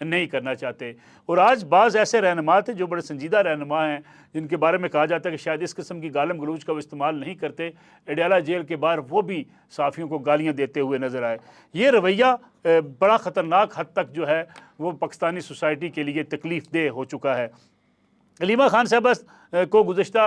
نہیں کرنا چاہتے۔ اور آج بعض ایسے رہنما تھے جو بڑے سنجیدہ رہنما ہیں، جن کے بارے میں کہا جاتا ہے کہ شاید اس قسم کی گالم گلوچ کا وہ استعمال نہیں کرتے، اڈیالہ جیل کے باہر وہ بھی صحافیوں کو گالیاں دیتے ہوئے نظر آئے۔ یہ رویہ بڑا خطرناک حد تک جو ہے وہ پاکستانی سوسائٹی کے لیے تکلیف دہ ہو چکا ہے۔ علیمہ خان صاحبہ کو گزشتہ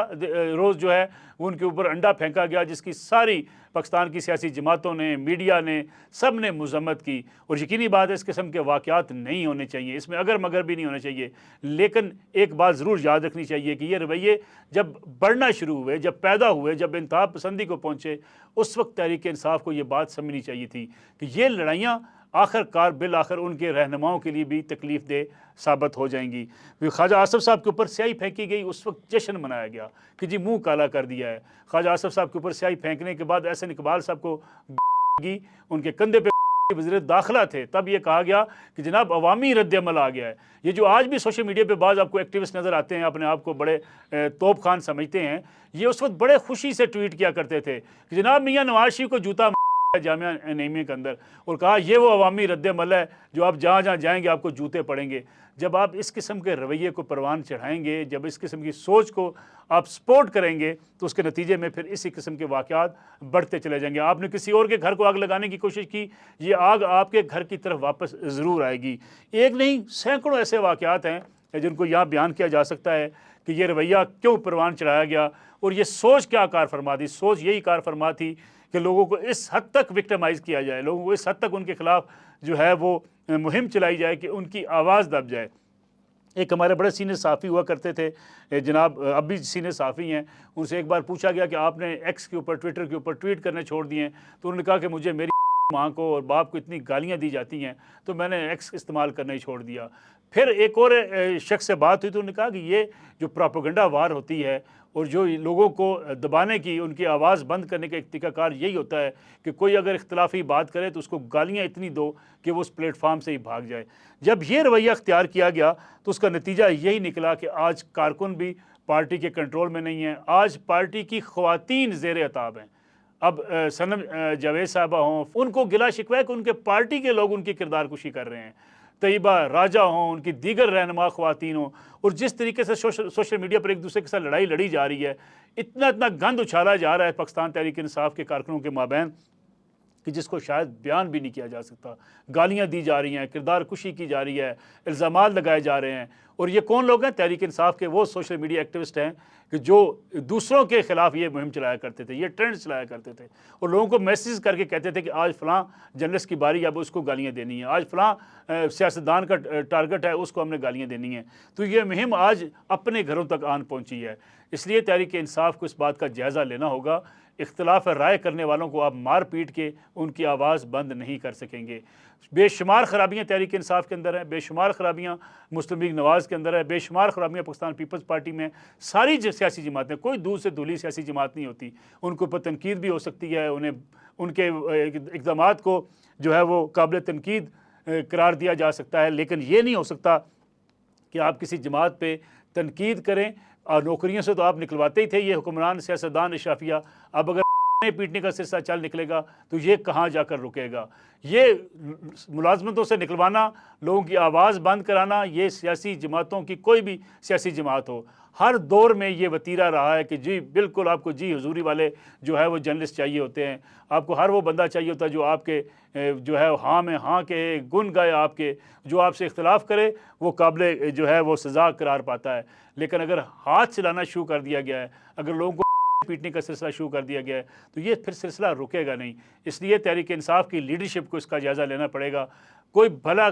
روز جو ہے وہ ان کے اوپر انڈا پھینکا گیا، جس کی ساری پاکستان کی سیاسی جماعتوں نے، میڈیا نے، سب نے مذمت کی، اور یقینی بات ہے اس قسم کے واقعات نہیں ہونے چاہیے، اس میں اگر مگر بھی نہیں ہونے چاہیے۔ لیکن ایک بات ضرور یاد رکھنی چاہیے کہ یہ رویے جب بڑھنا شروع ہوئے، جب پیدا ہوئے، جب انتہا پسندی کو پہنچے، اس وقت تحریک انصاف کو یہ بات سمجھنی چاہیے تھی کہ یہ لڑائیاں آخر کار بالآخر ان کے رہنماؤں کے لیے بھی تکلیف دہ ثابت ہو جائیں گی۔ خواجہ آصف صاحب کے اوپر سیاہی پھینکی گئی، اس وقت جشن منایا گیا کہ جی منہ کالا کر دیا ہے۔ خواجہ آصف صاحب کے اوپر سیاہی پھینکنے کے بعد احسن اقبال صاحب کو ان کے کندھے پہ وزیر داخلہ تھے، تب یہ کہا گیا کہ جناب عوامی رد عمل آ گیا ہے۔ یہ جو آج بھی سوشل میڈیا پہ بعض آپ کو ایکٹیوسٹ نظر آتے ہیں، اپنے آپ کو بڑے توپ خان سمجھتے ہیں، یہ اس وقت بڑے خوشی سے ٹویٹ کیا کرتے تھے کہ جناب میاں نواز شریف کو جوتا جامعہ نعیمیہ کے اندر، اور کہا یہ وہ عوامی رد عمل ہے جو آپ جہاں جہاں جائیں گے آپ کو جوتے پڑیں گے۔ جب آپ اس قسم کے رویے کو پروان چڑھائیں گے، جب اس قسم کی سوچ کو آپ سپورٹ کریں گے، تو اس کے نتیجے میں پھر اسی قسم کے واقعات بڑھتے چلے جائیں گے۔ آپ نے کسی اور کے گھر کو آگ لگانے کی کوشش کی، یہ آگ آپ کے گھر کی طرف واپس ضرور آئے گی۔ ایک نہیں سینکڑوں ایسے واقعات ہیں جن کو یہاں بیان کیا جا سکتا ہے کہ یہ رویہ کیوں پروان چڑھایا گیا، اور یہ سوچ کیا کار فرما تھی۔ سوچ یہی کار فرما تھی کہ لوگوں کو اس حد تک وکٹمائز کیا جائے، لوگوں کو اس حد تک ان کے خلاف جو ہے وہ مہم چلائی جائے کہ ان کی آواز دب جائے۔ ایک ہمارے بڑے سینئر صحافی ہوا کرتے تھے جناب، اب بھی سینئر صحافی ہیں، ان سے ایک بار پوچھا گیا کہ آپ نے ایکس کے اوپر، ٹویٹر کے اوپر ٹویٹ کرنے چھوڑ دیے ہیں، تو انہوں نے کہا کہ مجھے میری ماں کو اور باپ کو اتنی گالیاں دی جاتی ہیں تو میں نے ایکس استعمال کرنا ہی چھوڑ دیا۔ پھر ایک اور شخص سے بات ہوئی تو انہوں نے کہا کہ یہ جو پروپیگنڈا وار ہوتی ہے اور جو لوگوں کو دبانے کی، ان کی آواز بند کرنے کا ایک طریقہ کار یہی ہوتا ہے کہ کوئی اگر اختلافی بات کرے تو اس کو گالیاں اتنی دو کہ وہ اس پلیٹ فارم سے ہی بھاگ جائے۔ جب یہ رویہ اختیار کیا گیا تو اس کا نتیجہ یہی نکلا کہ آج کارکن بھی پارٹی کے کنٹرول میں نہیں ہیں، آج پارٹی کی خواتین زیر عتاب ہیں۔ اب صنم جاوید صاحبہ ہوں، ان کو گلا شکوہ ہے کہ ان کے پارٹی کے لوگ ان کی کردار کشی کر رہے ہیں، طیبہ راجہ ہوں، ان کی دیگر رہنما خواتین ہوں، اور جس طریقے سے سوشل میڈیا پر ایک دوسرے کے ساتھ لڑائی لڑی جا رہی ہے، اتنا گند اچھالا جا رہا ہے پاکستان تحریک انصاف کے کارکنوں کے مابین کہ جس کو شاید بیان بھی نہیں کیا جا سکتا۔ گالیاں دی جا رہی ہیں، کردار کشی کی جا رہی ہے، الزامات لگائے جا رہے ہیں، اور یہ کون لوگ ہیں؟ تحریک انصاف کے وہ سوشل میڈیا ایکٹیوسٹ ہیں کہ جو دوسروں کے خلاف یہ مہم چلایا کرتے تھے، یہ ٹرینڈ چلایا کرتے تھے، اور لوگوں کو میسیج کر کے کہتے تھے کہ آج فلاں جرنلسٹ کی باری، اب اس کو گالیاں دینی ہیں، آج فلاں سیاستدان کا ٹارگٹ ہے، اس کو ہم نے گالیاں دینی ہیں۔ تو یہ مہم آج اپنے گھروں تک آن پہنچی ہے۔ اس لیے تحریک انصاف کو اس بات کا جائزہ لینا ہوگا، اختلاف رائے کرنے والوں کو آپ مار پیٹ کے ان کی آواز بند نہیں کر سکیں گے۔ بے شمار خرابیاں تحریک انصاف کے اندر ہیں، بے شمار خرابیاں مسلم لیگ نواز کے اندر ہے، بے شمار خرابیاں پاکستان پیپلز پارٹی میں۔ ساری سیاسی جماعتیں، کوئی دور سے دھلی سیاسی جماعت نہیں ہوتی، ان کے اوپر تنقید بھی ہو سکتی ہے، انہیں ان کے اقدامات کو جو ہے وہ قابل تنقید قرار دیا جا سکتا ہے، لیکن یہ نہیں ہو سکتا کہ آپ کسی جماعت پہ تنقید کریں، اور نوکریوں سے تو آپ نکلواتے ہی تھے یہ حکمران سیاستدان اشرافیہ، اب اگر پیٹنے کا سلسلہ چل نکلے گا تو یہ کہاں جا کر رکے گا؟ یہ ملازمتوں سے نکلوانا، لوگوں کی آواز بند کرانا، یہ سیاسی جماعتوں کی کوئی بھی سیاسی جماعت ہو، ہر دور میں یہ وتیرہ رہا ہے کہ جی بالکل آپ کو جی حضوری والے جو ہے وہ جرنلسٹ چاہیے ہوتے ہیں، آپ کو ہر وہ بندہ چاہیے ہوتا ہے جو آپ کے جو ہے ہاں میں ہاں کے گن گائے، آپ کے جو آپ سے اختلاف کرے وہ قابل جو ہے وہ سزا قرار پاتا ہے۔ لیکن اگر ہاتھ چلانا شروع کر دیا گیا ہے، اگر لوگوں کو پیٹنے کا سلسلہ شروع کر دیا گیا ہے، تو یہ پھر سلسلہ رکے گا نہیں۔ اس لیے تحریک انصاف کی لیڈرشپ کو اس کا جائزہ لینا پڑے گا۔ کوئی بھلا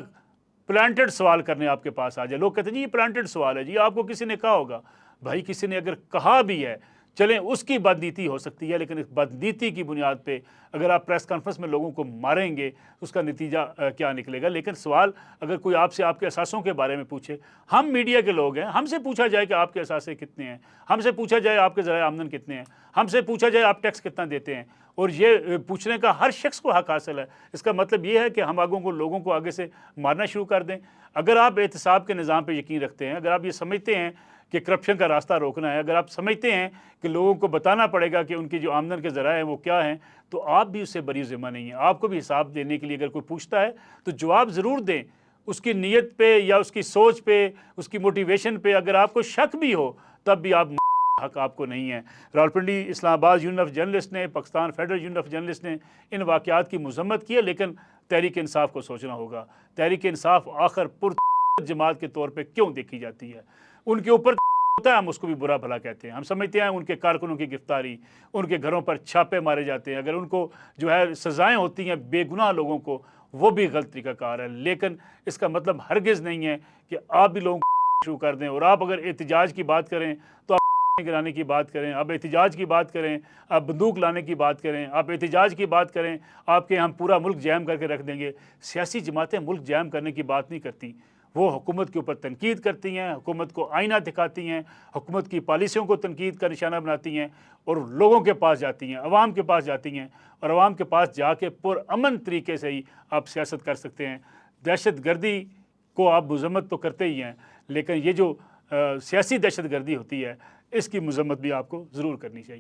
پلانٹڈ سوال کرنے آپ کے پاس آ جائے، لوگ کہتے ہیں جی یہ پلانٹڈ سوال ہے، جی آپ کو کسی نے کہا ہوگا، بھائی کسی نے اگر کہا بھی ہے چلیں اس کی بدنیتی ہو سکتی ہے، لیکن اس بدنیتی کی بنیاد پہ اگر آپ پریس کانفرنس میں لوگوں کو ماریں گے اس کا نتیجہ کیا نکلے گا؟ لیکن سوال اگر کوئی آپ سے آپ کے اثاثوں کے بارے میں پوچھے، ہم میڈیا کے لوگ ہیں، ہم سے پوچھا جائے کہ آپ کے اثاثے کتنے ہیں، ہم سے پوچھا جائے آپ کے ذرائع آمدن کتنے ہیں، ہم سے پوچھا جائے آپ ٹیکس کتنا دیتے ہیں، اور یہ پوچھنے کا ہر شخص کو حق حاصل ہے۔ اس کا مطلب یہ ہے کہ ہم لوگوں کو آگے سے مارنا شروع کر دیں؟ اگر آپ احتساب کے نظام پہ یقین رکھتے ہیں، اگر آپ یہ سمجھتے ہیں کہ کرپشن کا راستہ روکنا ہے، اگر آپ سمجھتے ہیں کہ لوگوں کو بتانا پڑے گا کہ ان کی جو آمدن کے ذرائع ہیں وہ کیا ہیں، تو آپ بھی اس سے بری ذمہ نہیں ہیں۔ آپ کو بھی حساب دینے کے لیے اگر کوئی پوچھتا ہے تو جواب ضرور دیں، اس کی نیت پہ یا اس کی سوچ پہ، اس کی موٹیویشن پہ اگر آپ کو شک بھی ہو تب بھی آپ حق آپ کو نہیں ہے۔ راولپنڈی اسلام آباد یونین آف جرنلسٹ نے، Pakistan federal union of journalist نے ان واقعات کی مذمت کی ہے، لیکن تحریک انصاف کو سوچنا ہوگا تحریک انصاف آخر پر جماعت کے طور پہ کیوں دیکھی جاتی ہے؟ ان کے اوپر ہوتا ہے، ہم اس کو بھی برا بھلا کہتے ہیں، ہم سمجھتے ہیں ان کے کارکنوں کی گرفتاری، ان کے گھروں پر چھاپے مارے جاتے ہیں، اگر ان کو جو ہے سزائیں ہوتی ہیں بے گناہ لوگوں کو، وہ بھی غلط طریقہ کار ہے، لیکن اس کا مطلب ہرگز نہیں ہے کہ آپ بھی لوگوں کو شروع کر دیں۔ اور آپ اگر احتجاج کی بات کریں تو آپ گرانے کی بات کریں، آپ احتجاج کی بات کریں، آپ بندوق لانے کی بات کریں، آپ احتجاج کی بات کریں، آپ کے ہم پورا ملک جیم کر کے رکھ دیں گے۔ سیاسی جماعتیں ملک جیم کرنے کی بات نہیں کرتی، وہ حکومت کے اوپر تنقید کرتی ہیں، حکومت کو آئینہ دکھاتی ہیں، حکومت کی پالیسیوں کو تنقید کا نشانہ بناتی ہیں اور لوگوں کے پاس جاتی ہیں، عوام کے پاس جاتی ہیں، اور عوام کے پاس جا کے پرامن طریقے سے ہی آپ سیاست کر سکتے ہیں۔ دہشت گردی کو آپ مذمت تو کرتے ہی ہیں، لیکن یہ جو سیاسی دہشت گردی ہوتی ہے اس کی مذمت بھی آپ کو ضرور کرنی چاہیے۔